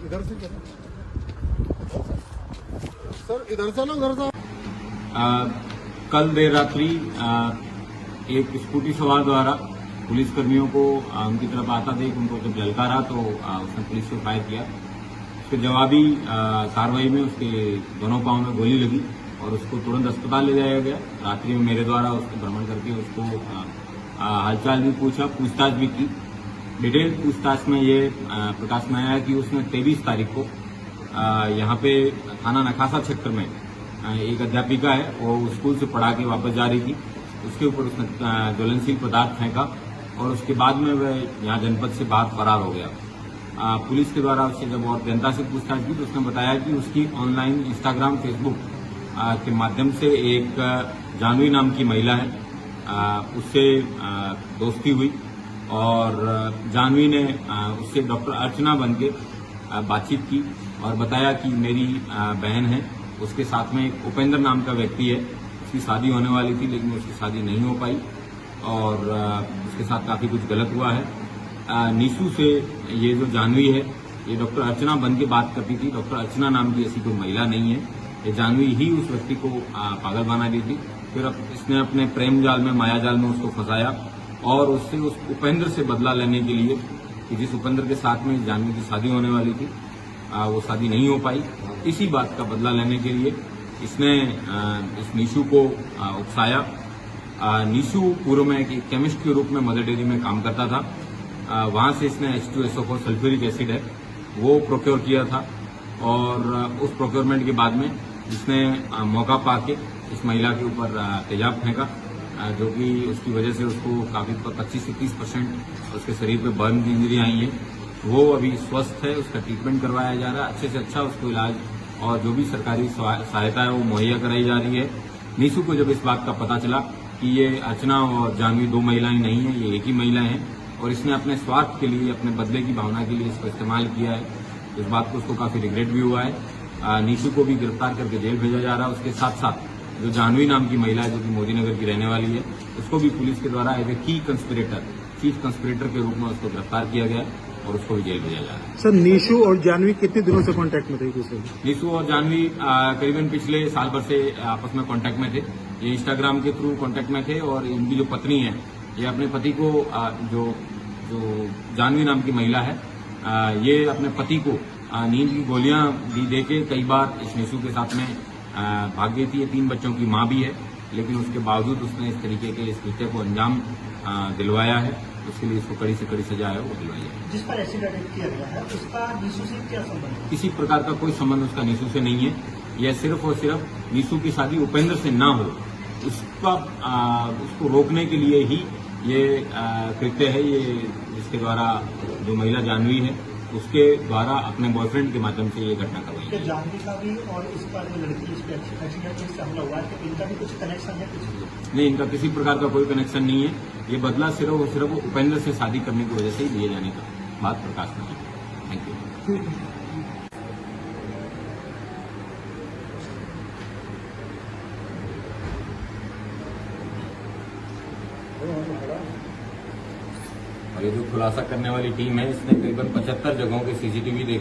इधर से क्या सर, इधर से ना, उधर से। कल देर रात्रि एक स्कूटी सवार द्वारा पुलिस कर्मियों को उनकी तरफ आता देख उनको जब ललकारा तो उसने पुलिस को फायर किया। उसके जवाबी कार्रवाई में उसके दोनों पांव में गोली लगी और उसको तुरंत अस्पताल ले जाया गया। रात्रि में मेरे द्वारा उसको भ्रमण करके उसको हालचाल भी पूछा, पूछताछ भी की। डिटेल पूछताछ में ये प्रकाश में आया कि उसने 23 तारीख को यहाँ पे थाना नखासा क्षेत्र में एक अध्यापिका है, वो स्कूल से पढ़ा के वापस जा रही थी। उसके ऊपर उसने ज्वलनशील पदार्थ फेंका और उसके बाद में वह यहाँ जनपद से बाहर फरार हो गया। पुलिस के द्वारा उससे जब और जनता से पूछताछ की तो उसने बताया कि उसकी ऑनलाइन इंस्टाग्राम, फेसबुक के माध्यम से एक जानवी नाम की महिला है, उससे दोस्ती हुई और जानवी ने उससे डॉक्टर अर्चना बन के बातचीत की और बताया कि मेरी बहन है, उसके साथ में एक उपेंद्र नाम का व्यक्ति है, उसकी शादी होने वाली थी लेकिन उसकी शादी नहीं हो पाई और उसके साथ काफी कुछ गलत हुआ है। नीशू से ये जो जानवी है ये डॉक्टर अर्चना बन के बात करती थी। डॉक्टर अर्चना नाम की ऐसी कोई महिला नहीं है, ये जानवी ही उस व्यक्ति को पागल बना दी थी। फिर इसने अपने प्रेम जाल में, माया जाल में उसको फंसाया और उससे उस उपेंद्र से बदला लेने के लिए कि जिस उपेंद्र के साथ में जानवी की शादी होने वाली थी वो शादी नहीं हो पाई, इसी बात का बदला लेने के लिए इसने इस नीशू को उकसाया। नीशू पूर्व में एक केमिस्ट के रूप में मदर डेयरी में काम करता था। वहां से इसने H2SO4 सल्फ्यूरिक एसिड है वो प्रोक्योर किया था और उस प्रोक्योरमेंट के बाद में इसने मौका पाके इस महिला के ऊपर तेजाब फेंका, जो कि उसकी वजह से उसको काफी 25 से 30% उसके शरीर पे बर्न की इंजरी आई है। वो अभी स्वस्थ है, उसका ट्रीटमेंट करवाया जा रहा है, अच्छे से अच्छा उसको इलाज और जो भी सरकारी सहायता है वो मुहैया कराई जा रही है। नीशू को जब इस बात का पता चला कि ये अर्चना और जानवी दो महिलाएं नहीं है, ये एक ही महिला है और इसने अपने स्वार्थ के लिए, अपने बदले की भावना के लिए इसको इस्तेमाल किया है, इस बात को उसको काफी रिग्रेट भी हुआ है। नीशू को भी गिरफ्तार करके जेल भेजा जा रहा है। उसके साथ साथ जो जानवी नाम की महिला है जो कि मोदीनगर की रहने वाली है, उसको भी पुलिस के द्वारा एज ए की कंस्पिरेटर, चीफ कंस्पिरेटर के रूप में उसको गिरफ्तार किया गया और उसको भी जेल भेजा जा रहा है। सर, नीशू और जानवी कितने दिनों से कांटेक्ट में थे एक दूसरे? नीशू और जानवी करीबन पिछले साल भर से आपस में कांटेक्ट में थे। ये इंस्टाग्राम के थ्रू कांटेक्ट में थे और इनकी जो पत्नी है ये अपने पति को जो जानवी नाम की महिला है ये अपने पति को नींद की गोलियां भी देके कई बार इस नीशू के साथ में भाग गई थी। ये 3 बच्चों की मां भी है, लेकिन उसके बावजूद उसने इस तरीके के इस कृत्य को अंजाम दिलवाया है। उसके लिए इसको कड़ी से कड़ी सजा है वो दिलवाई है। जिस पर एसिड अटैक किया गया है उसका नीशू से क्या संबंध है? किसी प्रकार का कोई संबंध उसका नीशू से नहीं है। यह सिर्फ और सिर्फ नीशू की शादी उपेंद्र से ना हो उसको रोकने के लिए ही ये कृत्य है। ये जिसके द्वारा जो महिला जानवी है उसके द्वारा अपने बॉयफ्रेंड के माध्यम से ये घटना करवाई है। जानवी का भी और इस पर लड़की एक्सीडेंट से हमला हुआ है, तो इनका भी कुछ कनेक्शन है? कुछ नहीं, इनका किसी प्रकार का कोई कनेक्शन नहीं है। ये बदला सिर्फ और सिर्फ उपेंद्र से शादी करने की वजह से ही दिए जाने का बात प्रकाश में है। Thank you. और ये जो खुलासा करने वाली टीम है इसने करीबन 75 जगहों के CCTV देखे।